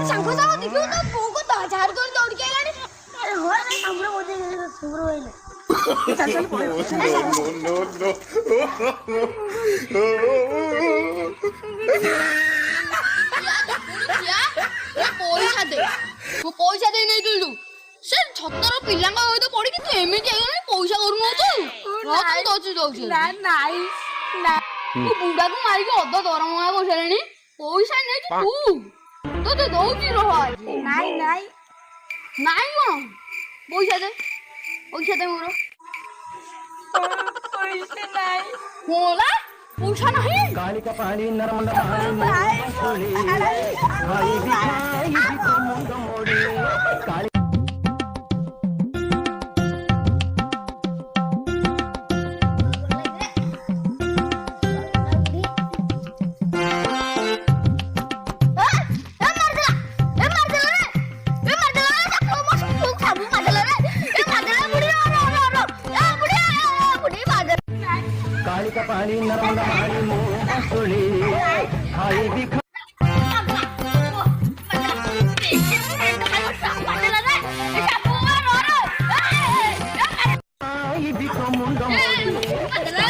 ସାଙ୍ଗ ସାଙ୍ଗ ଦେଖିବୁ ତ ବୋଉକୁ ଝାଡୁ କରି ଦୌଡ଼ିକି ଆଇଲାଣି। ଆରେ ହଁ ଆମର ବୋଧେ ଶୁଭ୍ର ହେଲେ ପଇସା ଦେ, ମୁଁ ପଇସା ଦେଇ ନେଇଥିଲୁ ସେ ଛତର ପିଲାଙ୍କ ସହିତ ପଡିକି ତୁ ଏମିତି ହେଇଗଲାଣି ପଇସା କରୁନୁ ତୁ ଦଉଛି ମୁଁ ବୁଢାକୁ ମାରିକି ଅଧା ଦରମା କରିସାରିଲେଣି ପଇସା ନେଇଛୁ ତୁ ତତେ ଦଉଛି ରହ ନାଇଁ କଣ ପଇସା ଦେ ମୋର ପଇସା ନାହିଁ कालिका पानी नरमंड मारी भाई दिखाई तो मुंड मोड़ी काली कालिका पानी नरमंड मारी मुंड सुली भाई दिखाई भी तो मुंड मोड़ी